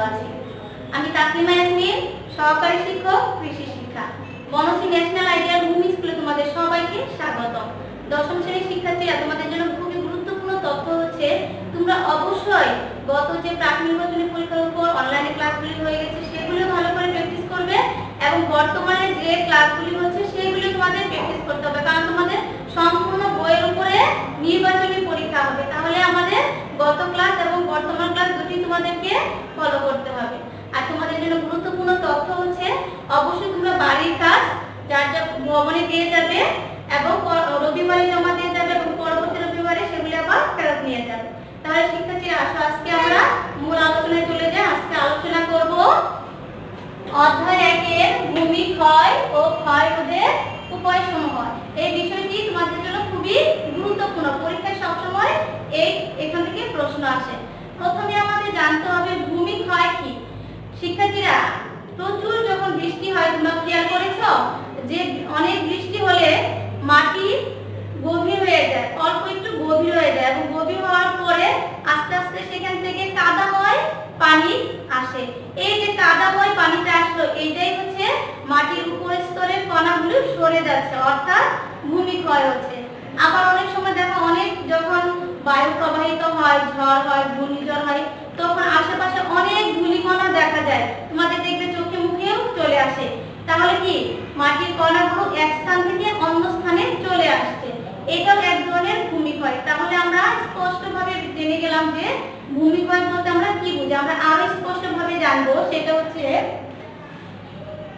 আছি। আমি তাসলিমা ইয়াসমিন, সহকারী শিক্ষক কৃষি শিক্ষা, বনশ্রী ন্যাশনাল আইডিয়াল ভূমি স্কুলে তোমাদের সবাইকে স্বাগতম। দশম শ্রেণীর শিক্ষার্থীরা, তোমাদের জন্য খুবই গুরুত্বপূর্ণ তথ্য হচ্ছে তোমরা অবশ্যই গত যে প্রাথমিক নির্বাচনী পরীক্ষার উপর অনলাইনে ক্লাসগুলি হয়ে গেছে সেগুলো ভালো করে প্র্যাকটিস করবে এবং বর্তমানে যে ক্লাসগুলি হচ্ছে সেগুলো তোমাদের প্র্যাকটিস করতে হবে, কারণ তোমাদের সম্পূর্ণ বইয়ের উপরে নির্বাচনী পরীক্ষা হবে। তাহলে আমাদের গত ক্লাস এবং বর্তমান ক্লাস দুটি তোমাদেরকে ফলো করতে হবে। আর তোমাদের জন্য গুরুত্বপূর্ণ তথ্য হচ্ছে অবশ্যই তোমরা বাড়ির কাজ যার যা ভবনে দিয়ে যাবে এবং রবিবারে জমা দিয়ে যাবে এবং পরবর্তী রবিবারে সেগুলি আবার ফেরত নিয়ে যাবে। তাহলে শিক্ষার্থীরা আসো, আজকে আমরা মূল আলোচনায় চলে যাই। আজকে আলোচনা করব অধ্যায় 1 এর ভূমি ক্ষয় ও ক্ষয় রোধের উপায়সমূহ। এই বিষয়টি তোমাদের জন্য খুবই গুরুত্বপূর্ণ, পরীক্ষায় সবসময় এখান থেকে প্রশ্ন আসে। প্রথমে আমাদের জানতে হবে ভূমি ক্ষয় কি। শিক্ষার্থীরা, প্রচুর যখন বৃষ্টি হয়, তোমরা খেয়াল করেছো যে অনেক বৃষ্টি হলে মাটি গভীর হয়ে যায়, অল্প একটু গভীর হয়ে যায় এবং গভীর হওয়ার পরে আস্তে আস্তে সেখান থেকে কাদাময় পানি আসে। এই যে কাদাময় পানিটা আসলো, এইটাই হচ্ছে মাটির উপরের স্তরের কণাগুলো সরে যাচ্ছে, অর্থাৎ ভূমি ক্ষয় হচ্ছে। আবার অনেক সময় দেখো, অনেক যখন বায়ু প্রবাহিত হয়, ঝড় হয়, ঘূর্ণিঝড় হয়, তখন আশেপাশে অনেক ধূলিকণা দেখা যায়, তোমাদের দেখবে চোখে মুখেও চলে আসে। তাহলে কি মাটির কণাগুলো এক স্থান থেকে অন্য স্থানে চলে আসছে, এটাও এক ধরনের ভূমিক্ষয়। তাহলে আমরা স্পষ্টভাবে জেনে গেলাম যে ভূমিক্ষয় বলতে আমরা কি বুঝি। আমরা আরো স্পষ্টভাবে জানবো, সেটা হচ্ছে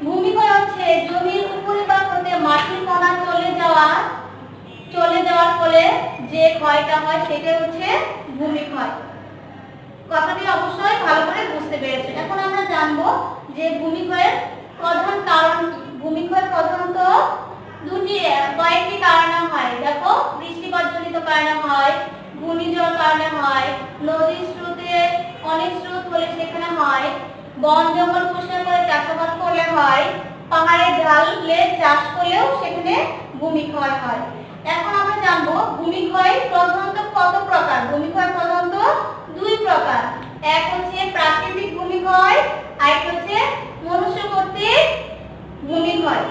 ভূমিক্ষয় হচ্ছে জমির উপরিভাগ হতে মাটির কণা চলে যাওয়ার ফলে যে ক্ষয়টা হয় সেটা হচ্ছে ভূমিক্ষয়। কথাটি অবশ্যই ভালো করে বুঝতে পেরেছো। এখন আমরা জানবো যে ভূমিক্ষয়ের প্রধান কারণ কি। ভূমিক্ষয় প্রধানত কয়েকটি কারণে হয়। দেখো, বৃষ্টিপাতজনিত কারণে হয়, ঘূর্ণিঝড় কারণে হয়, নদীর স্রোতে অনেক স্রোত হলে সেখানে হয়, বন জঙ্গল পরিষ্কার করে চাষাবাদ করলে হয়, পাহাড়ে ঢালে চাষ করলেও সেখানে ভূমিক্ষয় হয়। এখন আমরা জানবো ভূমিক্ষয় প্রধানত কত প্রকার। ভূমিক্ষয় প্রধানত দুই প্রকার। এক হচ্ছে প্রাকৃতিক ভূমিক্ষয়, আর এক হচ্ছে মনুষ্য কর্তৃক ভূমিক্ষয়।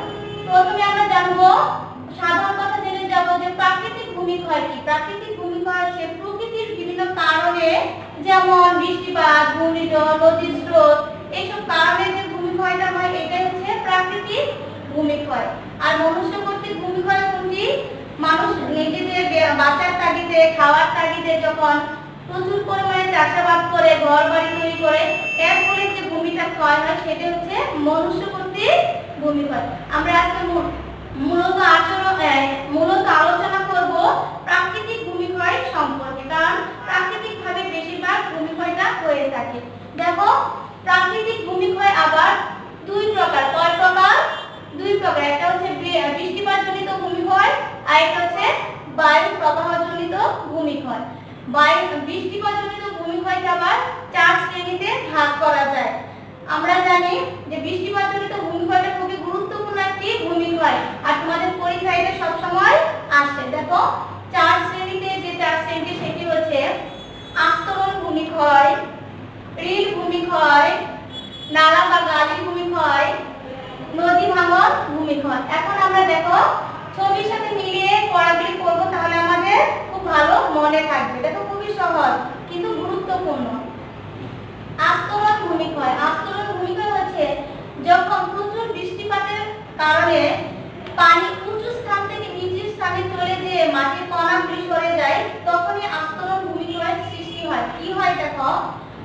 প্রথমে আমরা জানবো, সাধারণ কথা জেনে যাব যে প্রাকৃতিক ভূমিক্ষয় কি। প্রাকৃতিক ভূমিক্ষয় হচ্ছে প্রকৃতির বিভিন্ন কারণে, যেমন বৃষ্টিপাত, ঘূর্ণিঝড়, নদীর স্রোত, এইসব কারণে যে ভূমিক্ষয়টা হয় এটাই হচ্ছে প্রাকৃতিক ভূমিক্ষয়। আর মনুষ্য কর্তৃক ভূমিক্ষয় কোনটি? মানুষ নিজেদের বাঁচার তাগিদে, খাওয়ার তাগিদে যখন প্রচুর পরিমাণে চাষাবাদ করে, ঘর বাড়ি তৈরি করে, এর ফলে যে ভূমিটা ক্ষয় হয় সেটা হচ্ছে মনুষ্য কর্তৃক ভূমিক্ষয়। আমরা আজকে মূলত আলোচনা করব প্রাকৃতিক ভূমিক্ষয় সম্পর্কে, কারণ প্রাকৃতিকভাবে বেশিরভাগ ভূমিক্ষয়টা হয়ে থাকে। দেখো, প্রাকৃতিক ভূমিক্ষয় আবার দুই প্রকার। কয় প্রকার? দুই প্রকার। একটা হচ্ছে বৃষ্টিপাতজনিত ভূমিক্ষয়, আর একটা হচ্ছে বায়ু প্রবাহজনিত ভূমিক্ষয়। বৃষ্টিপাতজনিত ভূমিক্ষয়কে আবার 4 শ্রেণীতে ভাগ করা যায়। আমরা জানি যে বৃষ্টিপাতজনিত ভূমিক্ষয়টা খুবই গুরুত্বপূর্ণ একটি ভূমিক্ষয়, আর তোমাদের পরীক্ষায় এটা সবসময় আসে। দেখো, 4 শ্রেণীতে যে 4 শ্রেণীটি সেটি হচ্ছে আস্তরণ ভূমিক্ষয়, রিল ভূমিক্ষয়, নালা বা গালি ভূমিক্ষয়, নদী ভাঙন ভূমিক্ষয়। এখন আমরা দেখো ছবির সাথে মিলিয়ে পড়াগুলি করব, তাহলে আমাদের খুব ভালো মনে থাকবে। দেখো, খুবই সহজ কিন্তু গুরুত্বপূর্ণ। আস্তরণ ভূমিক্ষয়। আস্তরণ ভূমিক্ষয় হচ্ছে যখন প্রচুর বৃষ্টিপাতের কারণে পানি উঁচু স্থান থেকে নিচের স্থানে চলে যেয়ে মাটির কণাগুলি সরে যায়, তখনই আস্তরণ ভূমিক্ষয়ের সৃষ্টি হয়। কি হয়? দেখো,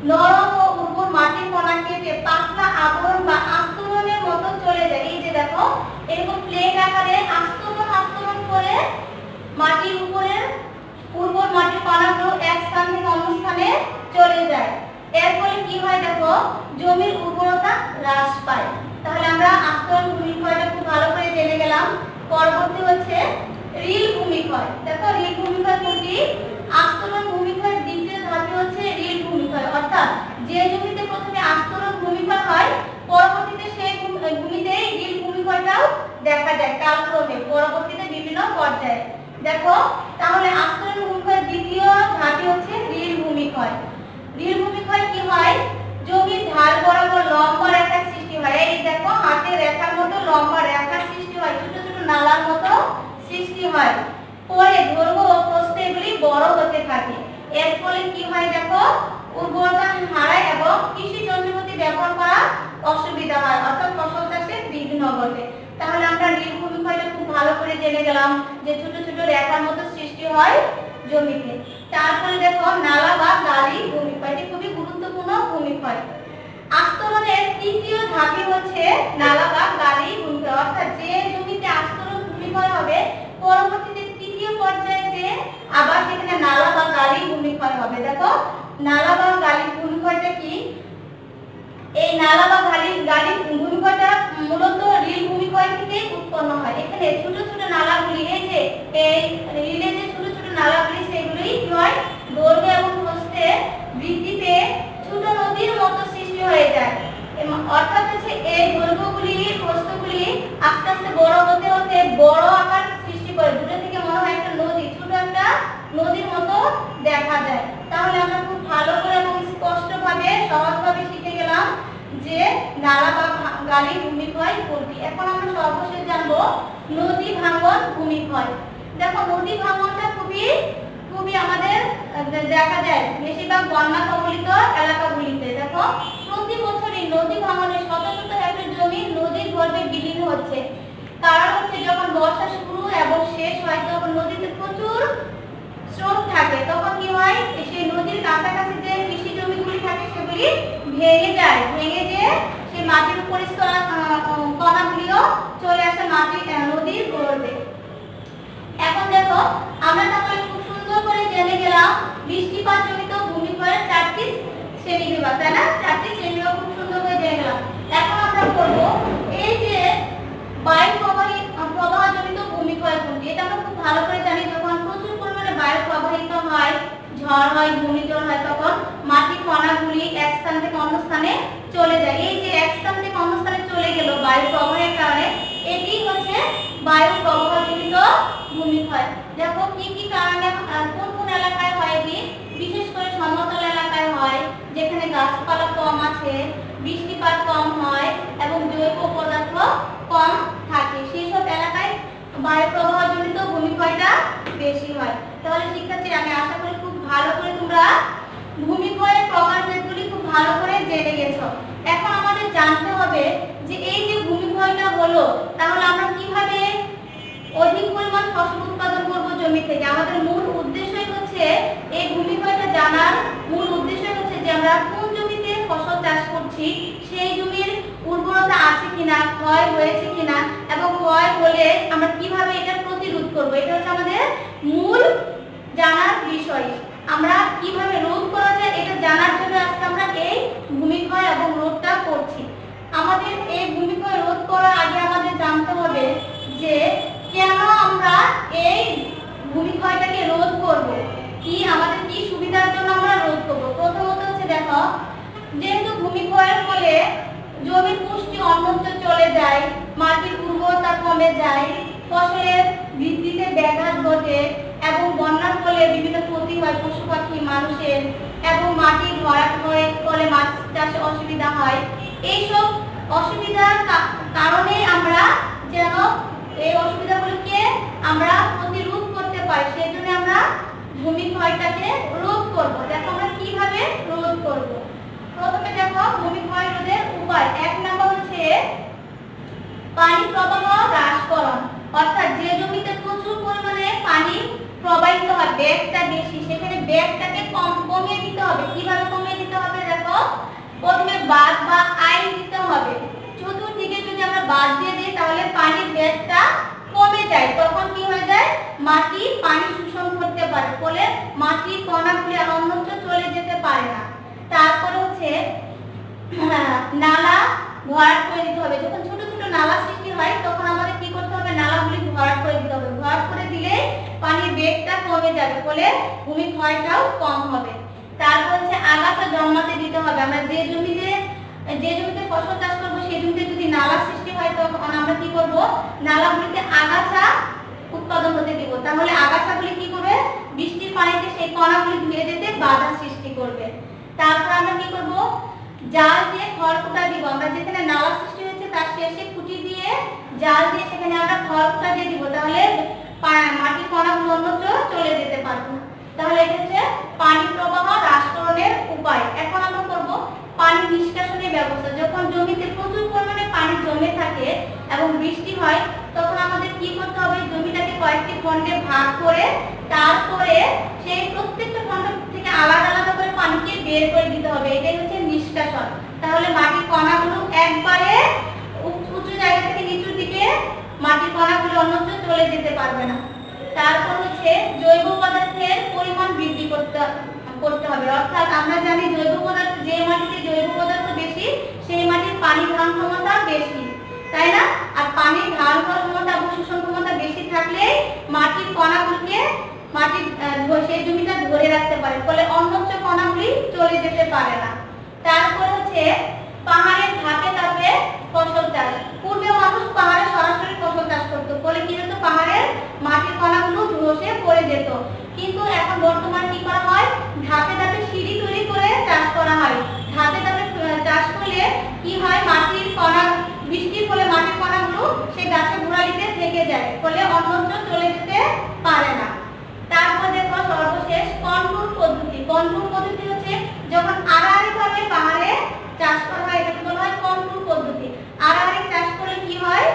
নরম ও উর্বর মাটির কণা কেটে পাতলা আবরণ বা আস্তরণের মতো চলে যায়। এই যে দেখো, এরকম প্লেট আকারে আস্তরণ করে মাটির উপরের উর্বর মাটির কণাগুলো এক স্থান থেকে অন্য স্থানে চলে যায়। এর ফলে কি হয়? দেখো, জমির উর্বরতা হ্রাস পায়। তাহলে আমরা আস্তরণ ভূমিক্ষয়টা খুব ভালো করে জেনে গেলাম। পরবর্তী হচ্ছে রিল ভূমিক্ষয়। দেখো, রিল ভূমিক্ষয় কোনটি? আস্তরণ ভূমিক্ষয়ের দ্বিতীয় ধাপে হচ্ছে রিল ভূমিক্ষয়, অর্থাৎ যে জমিতে প্রথমে আস্তরণ ভূমিক্ষয় হয়, পরবর্তীতে সেই ভূমিতেই রিল ভূমিক্ষয়টাও দেখা যায় কালক্রমে, পরবর্তীতে বিভিন্ন পর্যায়ে। দেখো, তাহলে আস্তরণ ভূমিক্ষয়ের দ্বিতীয় ধাপে হচ্ছে রিল ভূমিক্ষয়। রিল ভূমিক্ষয় কি হয়? জমির ঢাল বরাবর লম্বা রেখা সৃষ্টি হয়। এই দেখো হাতের রেখার মতো লম্বা রেখা সৃষ্টি হয়, ছোট ছোট নালার মতো সৃষ্টি হয়। পরে দৈর্ঘ্য ও প্রস্থ এগুলি বড় হতে থাকে। এর ফলে কি হয় দেখো, উর্বরতা হারায় এবং কৃষি যন্ত্রপাতি ব্যবহার করা অসুবিধা হয়, অর্থাৎ ফসল চাষে বিঘ্ন ঘটে। তাহলে আমরা নীল ভূমিক্ষয়টা খুব ভালো করে জেনে গেলাম যে ছোট ছোট রেখার মতো সৃষ্টি হয় জমিতে। তারপরে দেখো নালা বা গালি ভূমিক্ষয়, এটি খুবই গুরুত্বপূর্ণ ভূমিক্ষয়। আস্তরণের তৃতীয় ধাপই হচ্ছে নালা বা গালি ভূমিক্ষয়, অর্থাৎ যে জমিতে আস্তরণ ভূমিক্ষয় হবে পরবর্তীতে তৃতীয় পর্যায়ে যে আবার সেখানে নালা বা গালি ভূমিক্ষয় হবে। দেখো নালা বা গালি ভূমিক্ষয়টা কি? এই নালা বা গালি ভূমিক্ষয়টা মূলত রিল ভূমিক্ষয় থেকে উৎপন্ন হয়। এখানে ছোট ছোট নালাগুলি, এই যে এই রিলে যে ছোট ছোট নালাগুলি সেগুলি কি হয়, দৈর্ঘ্য এবং প্রস্থে বৃদ্ধি পেয়ে ছোট নদীর মতো সৃষ্টি হয়ে যায়। অর্থাৎ হচ্ছে এই দৈর্ঘ্যগুলি প্রস্থগুলি আস্তে আস্তে বড় হতে হতে বড় আকার সৃষ্টি করে। দূরে থেকে মনে হয় একটা নদী, ছোট একটা নদীর মতো দেখা যায়। তাহলে আমরা খুব ভালো করে এবং স্পষ্টভাবে সহজভাবে শিখে গেলাম যে নালা বা গালি ভূমিক্ষয় কোনটি। এখন আমরা সর্বশেষ জানবো নদী ভাঙন ভূমিক্ষয়। দেখো নদী ভাঙনটা খুবই আমাদের দেখা যায় বেশিরভাগ বন্যা কবলিত এলাকাগুলিতে। দেখো প্রতি বছরই নদী ভাঙনে শত শত হেক্টর জমি নদীর গর্ভে বিলীন হচ্ছে। কারণ হচ্ছে যখন বর্ষা শুরু এবং শেষ হয় তখন নদীতে প্রচুর স্রোত থাকে, তখন কি হয় সেই নদীর কাছাকাছি যে কৃষি জমিগুলি থাকে সেগুলি ভেঙে যায়, ভেঙে যে সেই মাটির উপরে কণাগুলিও চলে আসে নদীর গর্ভে। এখন দেখো আমরা তাহলে খুব সুন্দর করে জেনে গেলাম বৃষ্টিপাত জনিত ভূমিক্ষয়ের 4টি শ্রেণীবিভাগ, তাই না? 4টি শ্রেণীবিভাগ খুব সুন্দর করে জেনে গেলাম। এখন আমরা করব এই যে বায়ু প্রবাহ জনিত ভূমিক্ষয় কোনটি। এটা আমরা খুব ভালো করে জানি, যখন প্রচুর পরিমাণে বায়ু প্রবাহিত হয়, ঝড় হয়, ঘূর্ণিঝড় হয়, তখন মাটির কণাগুলি এক স্থান থেকে অন্য স্থানে চলে যায়। এই যে এক স্থান থেকে অন্য স্থানে চলে গেল বায়ু প্রবাহের কারণে, এটি হচ্ছে বায়ু প্রবাহ জনিত ভূমিক্ষয়। দেখো কি কি কারণে কোন কোন এলাকায় হয় এটি? বিশেষ করে সমতল এলাকায় হয়, যেখানে গাছপালা কম আছে, বৃষ্টিপাত কম হয় এবং জৈব পদার্থ কম থাকে, সেই সব এলাকায় বায়ু প্রবাহ জনিত ভূমিক্ষয়টা বেশি হয়। তাহলে শিক্ষার্থীরা আমি আশা করি খুব ভালো করে তোমরা ভূমিক্ষয়ের প্রকারভেদগুলি খুব ভালো করে জেনে গেছো। এখন আমাদের জানতে হবে যে এই যে ভূমিক্ষয়টা হলো, তাহলে আমরা কিভাবে অধিক পরিমাণ ফসল উৎপাদন করব জমি থেকে। আমাদের মূল উদ্দেশ্যই হচ্ছে এই ভূমিক্ষয়টা জানার মূল উদ্দেশ্যই হচ্ছে যে আমরা কোন জমিতে ফসল চাষ করছি, সেই জমির উর্বরতা আছে কিনা, ক্ষয় হয়েছে কিনা এবং ক্ষয় হলে আমরা কিভাবে এটা প্রতিরোধ করব। এটা হচ্ছে আমাদের মূল জানার বিষয়। আমরা কিভাবে রোধ করা যায় এটা জানার জন্য আজকে আমরা এই ভূমিক্ষয় এবং রোধটা করছি। আমাদের এই ভূমিক্ষয় রোধ করার আগে আমাদের জানতে হবে যে কেন আমরা এই ভূমিক্ষয়টাকে রোধ করব, কি আমাদের কি সুবিধার জন্য আমরা রোধ করব। প্রথমত হচ্ছে দেখো, যেহেতু ভূমিক্ষয়ের ফলে জমির পুষ্টি অন্যত্র চলে যায়, মাটির উর্বরতা কমে যায়, ফসলের বৃদ্ধিতে ব্যাঘাত ঘটে এবং বন্যার ফলে বিভিন্ন ক্ষতি হয় পশু পাখি মানুষের, এবং মাটি ভরাট হয়ে ফলে মাছ চাষে অসুবিধা হয়। এইসব অসুবিধার কারণে আমরা যেন এই অসুবিধাগুলোকে আমরা প্রতিরোধ করতে পারি, সেই জন্য আমরা ভূমিক্ষয়টাকে রোধ করব। দেখো আমরা কিভাবে রোধ করব। প্রথমে দেখো ভূমিক্ষয় রোধের উপায়। 1 নম্বর হচ্ছে পানি প্রবাহ হ্রাসকরণ, অর্থাৎ যে জমিতে প্রচুর পরিমাণে পানি প্রবাহিত হয়, বেগটা বেশি, সেখানে বেগটাকে কমিয়ে দিতে হবে। কিভাবে কমিয়ে দিতে হবে? দেখো প্রথমে বাঁধ বা আইল দিতে হবে। চতুর্দিকে যদি আমরা বাঁধ দিয়ে দিই তাহলে পানির বেগটা কমে যায়, তখন কি হয়ে যায়, মাটি পানি শোষণ করতে পারে, ফলে মাটির কণাগুলি আর অন্যত্র চলে যেতে পারে না। তারপরে হচ্ছে নালা ভরাট করে দিতে হবে। যখন ছোট ছোট নালা সৃষ্টি হয় তখন আমাদের কি করতে হবে, নালাগুলি ভরাট করে দিতে হবে। ভরাট করে দিলে পানির বেগটা কমে যাবে, ফলে ভূমিক্ষয়টাও কম হবে। তারপর হচ্ছে আগাছা জন্মাতে দিতে হবে। আমরা যে জমিতে ফসল চাষ করবো সেই জমিতে যদি নালা সৃষ্টি হয় তখন আমরা কি করব, নালাগুলিতে আগাছা উৎপাদন হতে দিব। তাহলে আগাছাগুলি কি করবে, বৃষ্টির পানিতে সেই কণাগুলি ধুয়ে যেতে বাধা সৃষ্টি করবে। তারপর আমরা কি করব, জাল দিয়ে খড়কুটা দিব। আমরা যেখানে নালা সৃষ্টি হয়েছে তার শেষে খুঁটি দিয়ে জাল দিয়ে সেখানে আমরা খড়কুটা দিয়ে দিব, তাহলে মাটির কণাগুলো অন্যত্র চলে যেতে পারবে না। তাহলে এটা হচ্ছে পানি প্রবাহ হ্রাসকরণের উপায়। এখন আমরা করব পানি নিষ্কাশনের ব্যবস্থা। যখন জমিতে প্রচুর পরিমাণে পানি জমে থাকে এবং বৃষ্টি হয়, তখন আমাদের কি করতে হবে, জমিটাকে কয়েকটি খণ্ডে ভাগ করে তারপরে সেই প্রত্যেকটা খণ্ড থেকে আলাদা আলাদা করে পানিকে বের করে দিতে হবে। এটাই হচ্ছে নিষ্কাশন। তাহলে মাটির কণাগুলো একবারে উঁচু জায়গা থেকে নিচুর দিকে মাটির কণাগুলো অন্যত্র চলে যেতে পারবে না। তারপর হচ্ছে জৈব পদার্থের পরিমাণ বৃদ্ধি করতে হবে। অর্থাৎ আমরা জানি জৈব পদার্থ, যে মাটিতে জৈব পদার্থ বেশি সেই মাটির পানি ধারণ ক্ষমতা বেশি, তাই না? আর পানি ধারণ করার ক্ষমতা এবং শোষণ ক্ষমতা বেশি থাকলে মাটির কণাগুলোকে সেই জমিটা ধরে রাখতে পারে, ফলে অন্যত্র কণাগুলি চলে যেতে পারে না। তারপর হচ্ছে পাহাড়ের ধাপে ধাপে ফসল চাষ। পূর্বে মানুষ পাহাড়ে সরাসরি ফসল চাষ করতো, ফলে কি হতো, পাহাড়ের মাটির কণাগুলো ধসে পড়ে যেত। কিন্তু এখন বর্তমানে কি করা হয়, ধাপে ধাপে সিঁড়ি তৈরি করে চাষ করা হয়। ধাপে ধাপে চাষ করলে কি হয়, মাটির কণা বৃষ্টির ফলে মাটির কণাগুলো সেই গাছের গোড়ালিতে থেকে যায়, ফলে অন্যত্র চলে যেতে পারে না। তারপর দেখো সর্বশেষ কন্ট্রোল পদ্ধতি। কন্ট্রোল পদ্ধতি হচ্ছে যখন আড়াআড়ি ভাবে পাহাড়ে চাষ করা হয়, এটাকে বলা হয় কন্ট্রোল পদ্ধতি। আড়াআড়ি চাষ করলে কি হয়,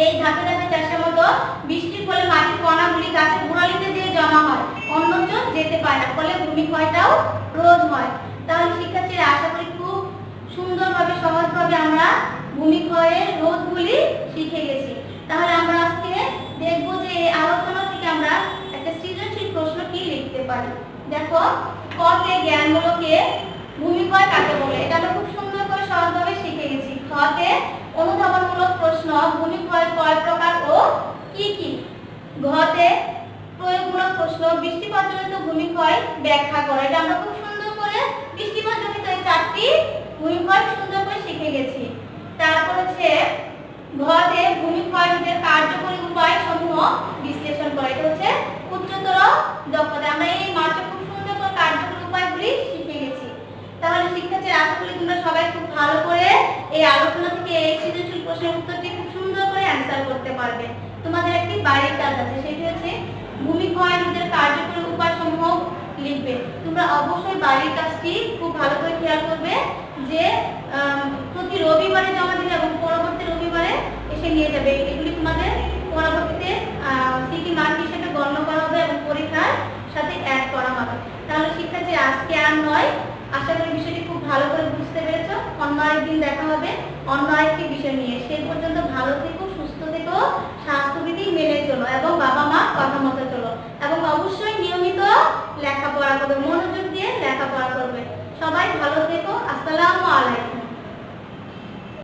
এই ধাপে ধাপে চাষের মতো বৃষ্টির ফলে মাটির কণাগুলি গাছের গোড়ালিতে দিয়ে জমা হয়, অন্যত্র যেতে পারে না, ফলে ভূমিক্ষয়টাও রোধ হয়। তাহলে শিক্ষার্থীরা আশা করি খুব সুন্দরভাবে সহজভাবে আমরা ভূমিক্ষয়ের রোধগুলি শিখে গেছি। তাহলে আমরা আজকে দেখব যে এই আলোচনা থেকে আমরা একটা সৃজনশীল প্রশ্ন কি লিখতে পারি। দেখো, কতে জ্ঞানমূলকে ভূমিক্ষয় কাকে বলে, এটা আমরা খুব সুন্দর করে সহজভাবে শিখে গেছি। খতে অনুধাবনমূলক প্রশ্ন, ভূমিক্ষয় কয় প্রকার ও কি কি। ঘতে প্রয়োগমূলক প্রশ্ন, বৃষ্টিপাতজনিত ভূমিক্ষয় ব্যাখ্যা করো। এটা আমরা খুব সুন্দর করে বৃষ্টিপাতজনিত এই চারটি ভূমিক্ষয় সুন্দর করে শিখে গেছি। তারপর হচ্ছে ঘতে ভূমিক্ষয় রোধের কার্যকরী উপায় সমূহ বিশ্লেষণ করা। এটা হচ্ছে উচ্চতর দক্ষতা। আমরা এই মাত্র খুব সুন্দর করে কার্যকরী উপায়গুলি শিখে গেছি। তাহলে শিক্ষার্থীরা আশা করি তোমরা সবাই খুব ভালো করে এই আলোচনা থেকে এই সৃজনশীল প্রশ্নের উত্তরটি খুব সুন্দর করে অ্যান্সার করতে পারবে। তোমাদের একটি বাড়ির কাজ আছে, সেটি হচ্ছে ভূমিক্ষয় রোধের কার্যকরী উপায় সমূহ লিখবে। তোমরা অবশ্যই বাড়ির কাজটি খুব ভালো করে খেয়াল করবে যে প্রতি রবিবারে জমা দিবে এবং পরবর্তী রবিবারে এসে নিয়ে যাবে। এগুলি তোমাদের পরবর্তীতে সিটি মার্ক হিসেবে গণ্য করা হবে এবং পরীক্ষার সাথে অ্যাড করা হবে। তাহলে শিক্ষার্থী আজকে আর নয়, আশা করি বিষয়টি খুব ভালো করে বুঝতে পেরেছো। অন্য আরেকদিন দেখা হবে অন্য আরেকটি বিষয় নিয়ে। সেই পর্যন্ত ভালো থেকো, সুস্থ থেকো, স্বাস্থ্যবিধি মেনে চলো এবং বাবা মা কথা মতো চলো, এবং অবশ্যই নিয়মিত লেখাপড়া করবে, মনোযোগ দিয়ে লেখাপড়া করবে। সবাই ভালো থেকো। আসসালামু আলাইকুম।